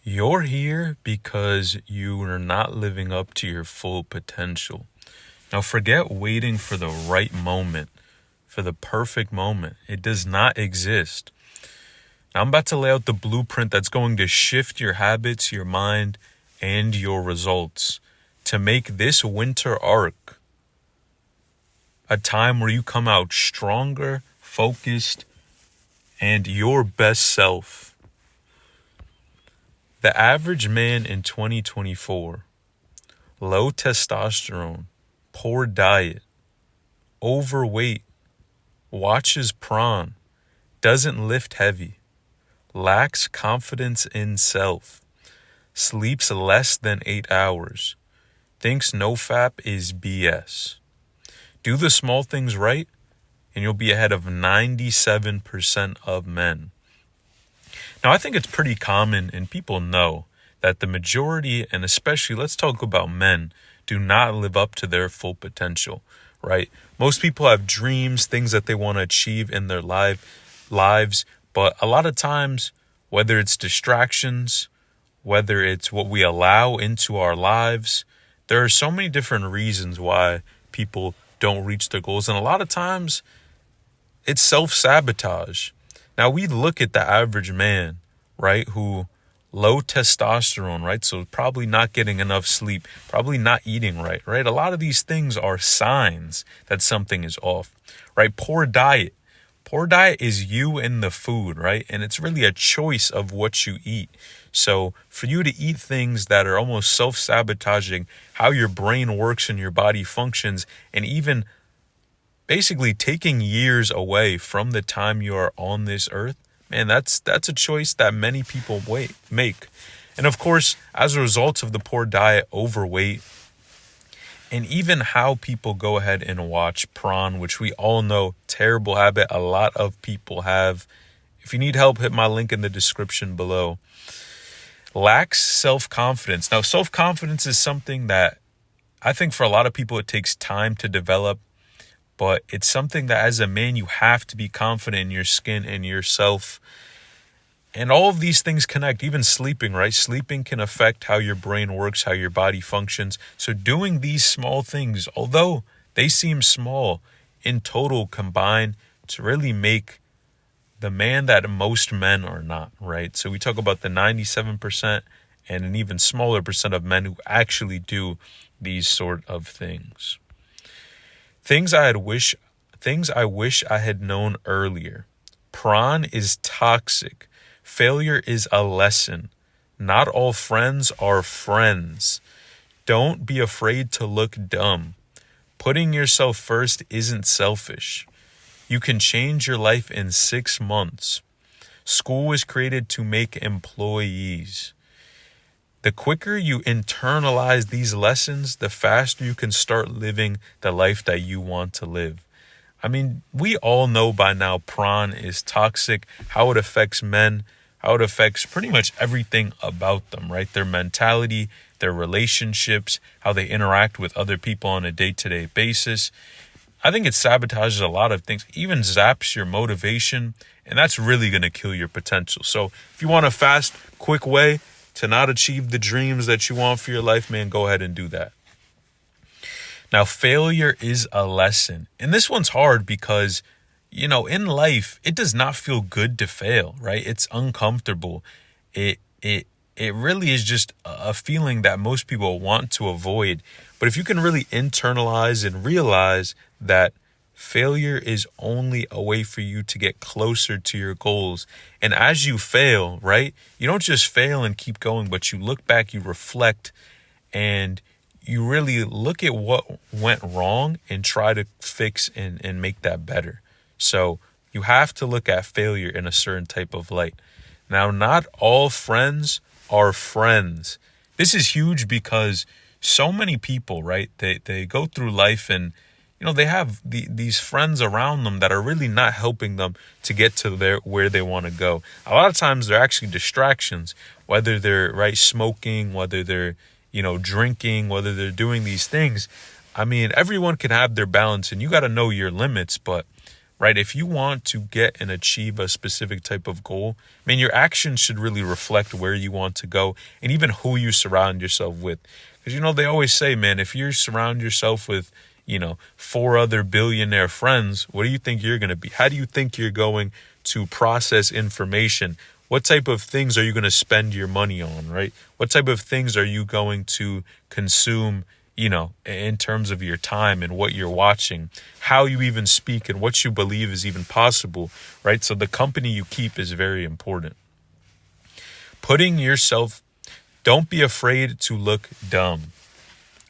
You're here because you are not living up to your full potential. Now, forget waiting for the right moment, for the perfect moment. It does not exist. Now, I'm about to lay out the blueprint that's going to shift your habits, your mind, and your results to make this winter arc a time where you come out stronger, focused, and your best self. The average man in 2024, low testosterone, poor diet, overweight, watches porn, doesn't lift heavy, lacks confidence in self, sleeps less than 8 hours, thinks nofap is BS. Do the small things right, and you'll be ahead of 97% of men. Now, I think it's pretty common, and people know, that the majority, and especially, let's talk about men, do not live up to their full potential, right? Most people have dreams, things that they want to achieve in their lives, but a lot of times, whether it's distractions, whether it's what we allow into our lives, there are so many different reasons why people don't reach their goals, and a lot of times, it's self-sabotage. Now, we look at the average man, right, who low testosterone, right, so probably not getting enough sleep, probably not eating right? A lot of these things are signs that something is off, right? Poor diet. Poor diet is you and the food, right? And it's really a choice of what you eat. So for you to eat things that are almost self-sabotaging how your brain works and your body functions, and even basically taking years away from the time you are on this earth, man, that's a choice that many people make. And of course, as a result of the poor diet, overweight, and even how people go ahead and watch porn, which we all know, terrible habit a lot of people have. If you need help, hit my link in the description below. Lacks self-confidence. Now, self-confidence is something that I think for a lot of people it takes time to develop. But it's something that as a man, you have to be confident in your skin and yourself. And all of these things connect, even sleeping, right? Sleeping can affect how your brain works, how your body functions. So doing these small things, although they seem small, in total combine to really make the man that most men are not, right? So we talk about the 97% and an even smaller percent of men who actually do these sort of things. Things I wish I had known earlier. Porn is toxic. Failure is a lesson. Not all friends are friends. Don't be afraid to look dumb. Putting yourself first isn't selfish. You can change your life in 6 months. School was created to make employees. The quicker you internalize these lessons, the faster you can start living the life that you want to live. I mean, we all know by now porn is toxic, how it affects men, how it affects pretty much everything about them, right? Their mentality, their relationships, how they interact with other people on a day-to-day basis. I think it sabotages a lot of things, even zaps your motivation, and that's really going to kill your potential. So if you want a fast, quick way to not achieve the dreams that you want for your life, man, go ahead and do that. Now, failure is a lesson. And this one's hard because, in life, it does not feel good to fail, right? It's uncomfortable. It really is just a feeling that most people want to avoid. But if you can really internalize and realize that failure is only a way for you to get closer to your goals. And as you fail, right, you don't just fail and keep going, but you look back, you reflect, and you really look at what went wrong and try to fix and make that better. So you have to look at failure in a certain type of light. Now, not all friends are friends. This is huge because so many people, right, they go through life and they have these friends around them that are really not helping them to get to where they want to go. A lot of times they're actually distractions, whether they're smoking, whether they're drinking, whether they're doing these things. I mean, everyone can have their balance, and you got to know your limits. But right? If you want to get and achieve a specific type of goal, man, your actions should really reflect where you want to go and even who you surround yourself with. Because, they always say, man, if you surround yourself with, 4 other billionaire friends, what do you think you're going to be? How do you think you're going to process information? What type of things are you going to spend your money on, right? What type of things are you going to consume, in terms of your time and what you're watching, how you even speak and what you believe is even possible, right? So the company you keep is very important. Don't be afraid to look dumb.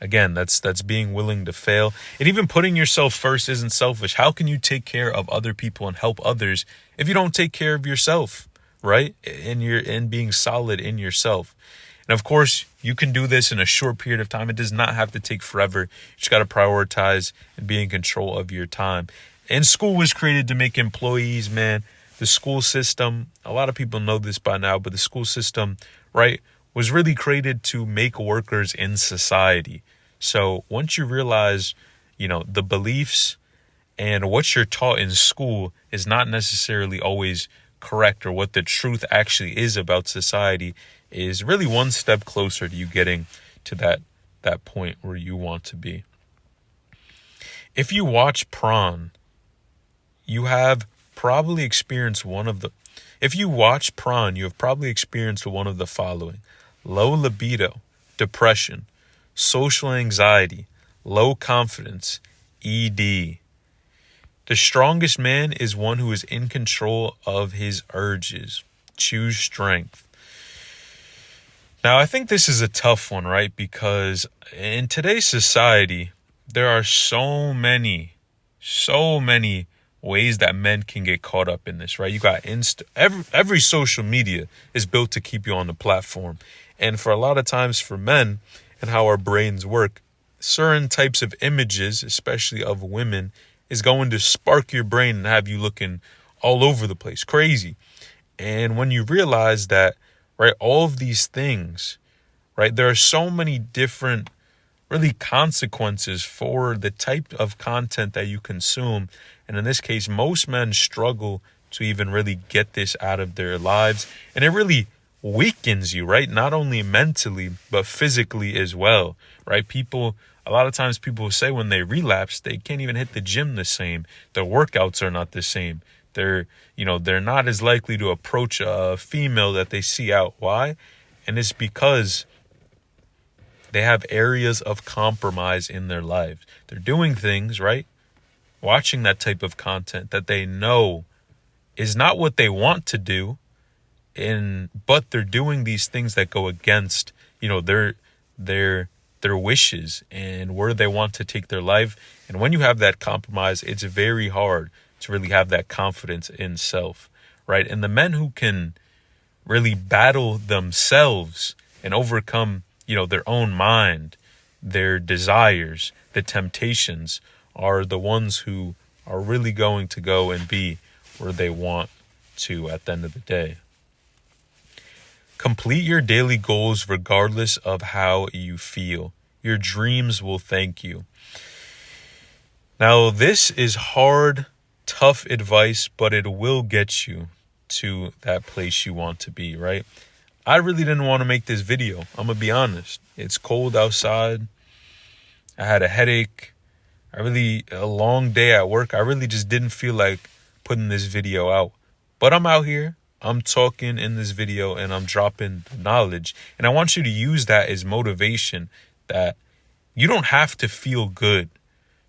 Again, that's being willing to fail. And even putting yourself first isn't selfish. How can you take care of other people and help others if you don't take care of yourself, right? And being solid in yourself. And of course, you can do this in a short period of time. It does not have to take forever. You just got to prioritize and be in control of your time. And school was created to make employees, man. The school system, a lot of people know this by now, but the school system, right, was really created to make workers in society. So once you realize, the beliefs and what you're taught in school is not necessarily always correct, or what the truth actually is about society, is really one step closer to you getting to that point where you want to be. If you watch Prawn, you have probably experienced one of the following: low libido, depression, social anxiety, low confidence, ED. The strongest man is one who is in control of his urges. Choose strength. Now, I think this is a tough one, right? Because in today's society, there are so many ways that men can get caught up in this, right? You got every social media is built to keep you on the platform. And for a lot of times for men and how our brains work, certain types of images, especially of women, is going to spark your brain and have you looking all over the place, crazy. And when you realize that, right, all of these things, right, there are so many different really consequences for the type of content that you consume. And in this case, most men struggle to even really get this out of their lives. And it really weakens you, right? Not only mentally, but physically as well, right? A lot of times people say when they relapse, they can't even hit the gym the same. Their workouts are not the same. They're not as likely to approach a female that they see out. Why? And it's because they have areas of compromise in their lives. They're doing things, right? Watching that type of content that they know is not what they want to do, but they're doing these things that go against, their wishes and where they want to take their life. And when you have that compromise, it's very hard to really have that confidence in self, right? And the men who can really battle themselves and overcome, their own mind, their desires, the temptations, are the ones who are really going to go and be where they want to at the end of the day. Complete your daily goals regardless of how you feel. Your dreams will thank you. Now, this is hard, tough advice, but it will get you to that place you want to be, right? I really didn't want to make this video. I'm going to be honest. It's cold outside. I had a headache. A long day at work. I really just didn't feel like putting this video out. But I'm out here. I'm talking in this video and I'm dropping knowledge. And I want you to use that as motivation, that you don't have to feel good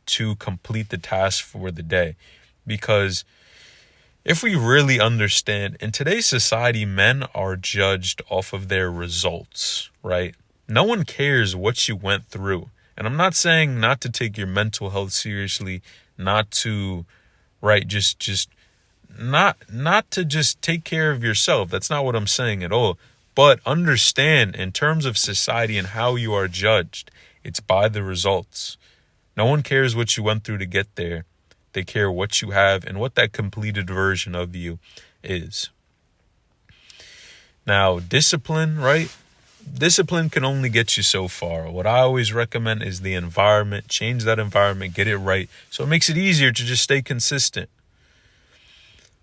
to complete the task for the day. Because if we really understand, in today's society, men are judged off of their results, right? No one cares what you went through. And I'm not saying not to take your mental health seriously, not to, right, not to just take care of yourself. That's not what I'm saying at all. But understand, in terms of society and how you are judged, it's by the results. No one cares what you went through to get there. They care what you have and what that completed version of you is. Now, discipline, right? Discipline can only get you so far. What I always recommend is the environment. Change that environment, get it right, so it makes it easier to just stay consistent.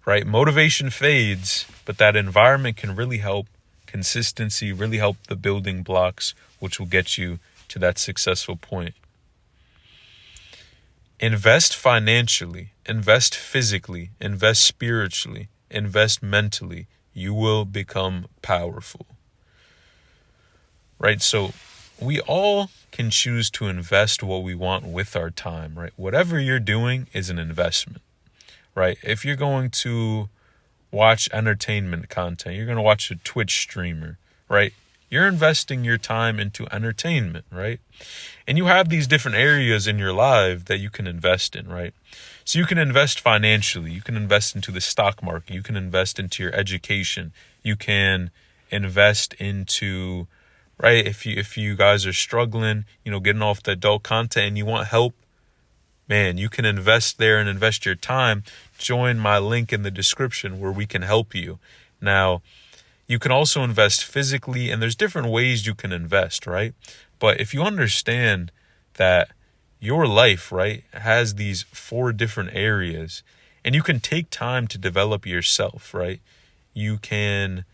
right? Motivation fades, but that environment can really help. Consistency really help the building blocks, which will get you to that successful point. Invest financially, invest physically, invest spiritually, invest mentally. You will become powerful. Right? So we all can choose to invest what we want with our time, right? Whatever you're doing is an investment, right? If you're going to watch entertainment content, you're going to watch a Twitch streamer, right? You're investing your time into entertainment, right? And you have these different areas in your life that you can invest in, right? So you can invest financially, you can invest into the stock market, you can invest into your education, you can invest into, right, if you guys are struggling, getting off the adult content and you want help, man, you can invest there and invest your time. Join my link in the description where we can help you. Now, you can also invest physically, and there's different ways you can invest, right? But if you understand that your life, right, has these 4 different areas, and you can take time to develop yourself, right? You can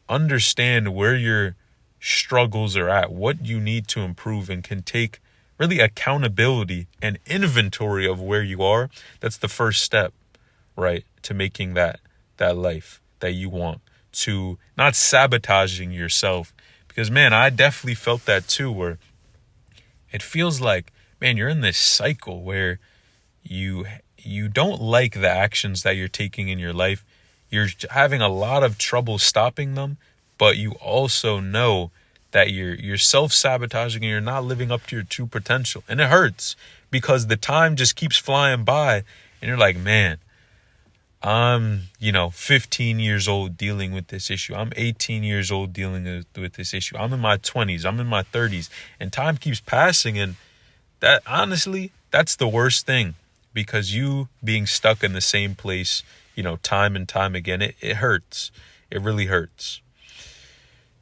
understand where your struggles are at, what you need to improve, and can take really accountability and inventory of where you are. That's the first step, right, to making that life that you want, to not sabotaging yourself. Because, man, I definitely felt that too, where it feels like, man, you're in this cycle where you don't like the actions that you're taking in your life. You're having a lot of trouble stopping them, but you also know that you're self-sabotaging and you're not living up to your true potential. And it hurts because the time just keeps flying by and you're like, man, I'm, 15 years old dealing with this issue. I'm 18 years old dealing with this issue. I'm in my 20s. I'm in my 30s. And time keeps passing. And that, honestly, that's the worst thing, because you being stuck in the same place, time and time again, it hurts. It really hurts.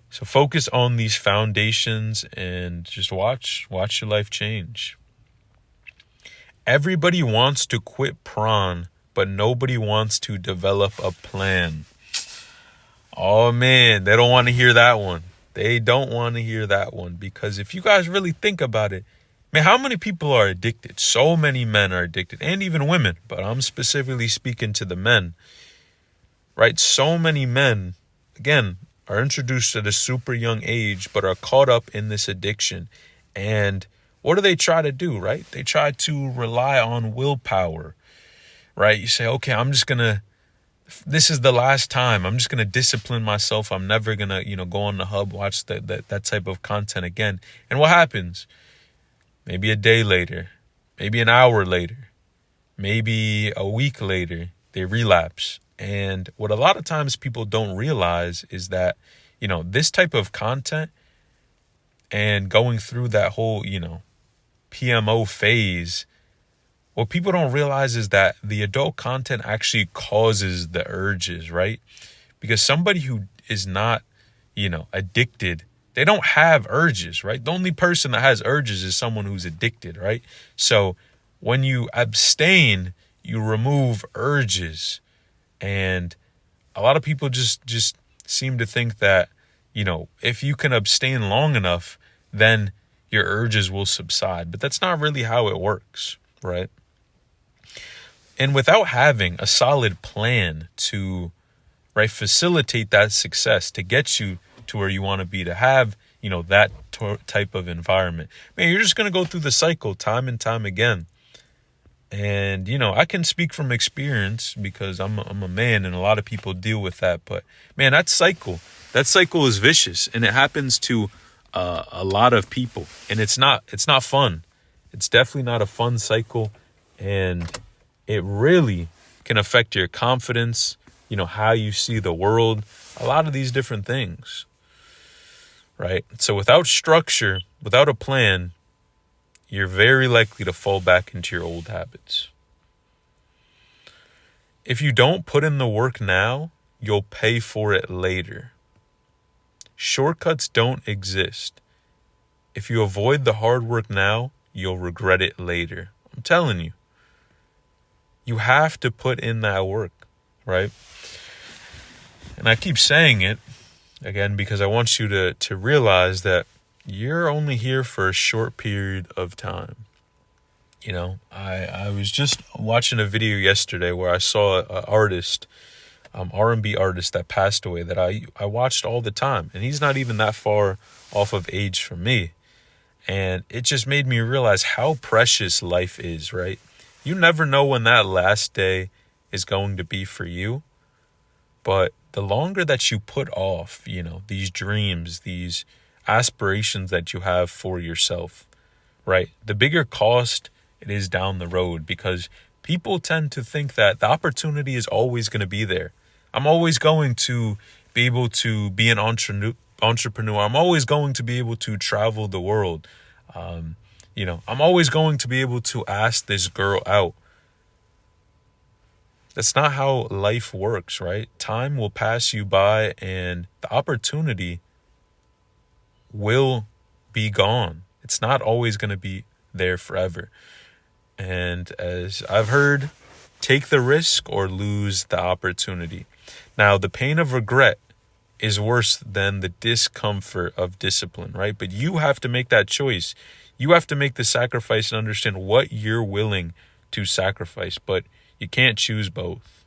So focus on these foundations and just watch your life change. Everybody wants to quit prawn, but nobody wants to develop a plan. Oh man, they don't want to hear that one. They don't want to hear that one, because if you guys really think about it, man, how many people are addicted? So many men are addicted, and even women, but I'm specifically speaking to the men, right? So many men, again, are introduced at a super young age, but are caught up in this addiction. And what do they try to do, right? They try to rely on willpower, right? You say, okay, this is the last time. I'm just going to discipline myself. I'm never going to, go on the hub, watch that type of content again. And what happens? Maybe a day later, maybe an hour later, maybe a week later, they relapse. And what a lot of times people don't realize is that, this type of content and going through that whole, PMO phase, what people don't realize is that the adult content actually causes the urges, right? Because somebody who is not, addicted, they don't have urges, right? The only person that has urges is someone who's addicted, right? So when you abstain, you remove urges. And a lot of people just seem to think that, if you can abstain long enough, then your urges will subside. But that's not really how it works, right? And without having a solid plan to, right, facilitate that success, to get you to where you want to be, to have, that type of environment, man, you're just going to go through the cycle time and time again. And, I can speak from experience because I'm a man and a lot of people deal with that. But, man, that cycle is vicious, and it happens to a lot of people. And it's not fun. It's definitely not a fun cycle. And it really can affect your confidence, how you see the world, a lot of these different things, right? So without structure, without a plan, you're very likely to fall back into your old habits. If you don't put in the work now, you'll pay for it later. Shortcuts don't exist. If you avoid the hard work now, you'll regret it later. I'm telling you. You have to put in that work. right? And I keep saying it, again, because I want you to realize that you're only here for a short period of time. I was just watching a video yesterday where I saw an artist, R&B artist that passed away that I watched all the time. And he's not even that far off of age from me. And it just made me realize how precious life is, right? You never know when that last day is going to be for you. But the longer that you put off, these dreams, these aspirations that you have for yourself, right? The bigger cost it is down the road, because people tend to think that the opportunity is always going to be there. I'm always going to be able to be an entrepreneur. I'm always going to be able to travel the world. I'm always going to be able to ask this girl out. That's not how life works, right? Time will pass you by and the opportunity will be gone. It's not always going to be there forever. And as I've heard, take the risk or lose the opportunity. Now, the pain of regret is worse than the discomfort of discipline, right? But you have to make that choice. You have to make the sacrifice and understand what you're willing to sacrifice, but you can't choose both.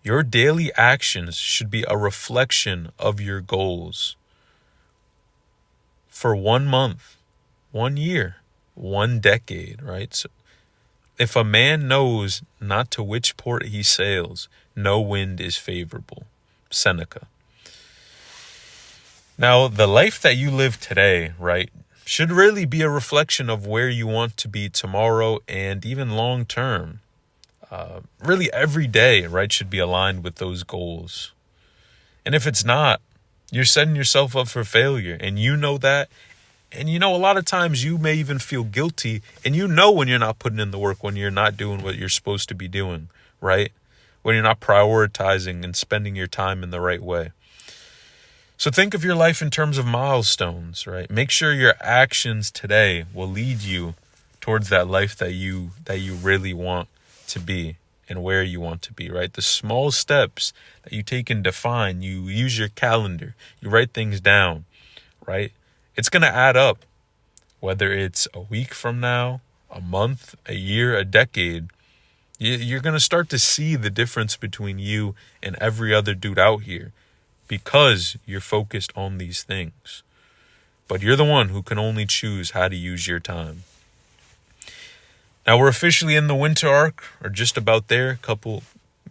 Your daily actions should be a reflection of your goals. For 1 month, 1 year, 1 decade, right? So if a man knows not to which port he sails, no wind is favorable. Seneca. Now, the life that you live today, right, should really be a reflection of where you want to be tomorrow and even long term. Really every day, right, should be aligned with those goals. And if it's not, you're setting yourself up for failure. And you know that. And a lot of times you may even feel guilty. And when you're not putting in the work, when you're not doing what you're supposed to be doing, right? When you're not prioritizing and spending your time in the right way. So think of your life in terms of milestones, right? Make sure your actions today will lead you towards that life that you really want to be and where you want to be, right? The small steps that you take and define, you use your calendar, you write things down, right? It's going to add up, whether it's a week from now, a month, a year, a decade. You're going to start to see the difference between you and every other dude out here because you're focused on these things. But you're the one who can only choose how to use your time. Now, we're officially in the winter arc, or just about there,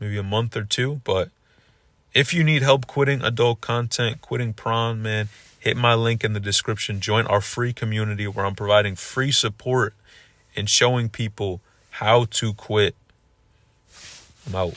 maybe a month or two. But if you need help quitting adult content, quitting prawn, man, hit my link in the description. Join our free community where I'm providing free support and showing people how to quit. I'm out.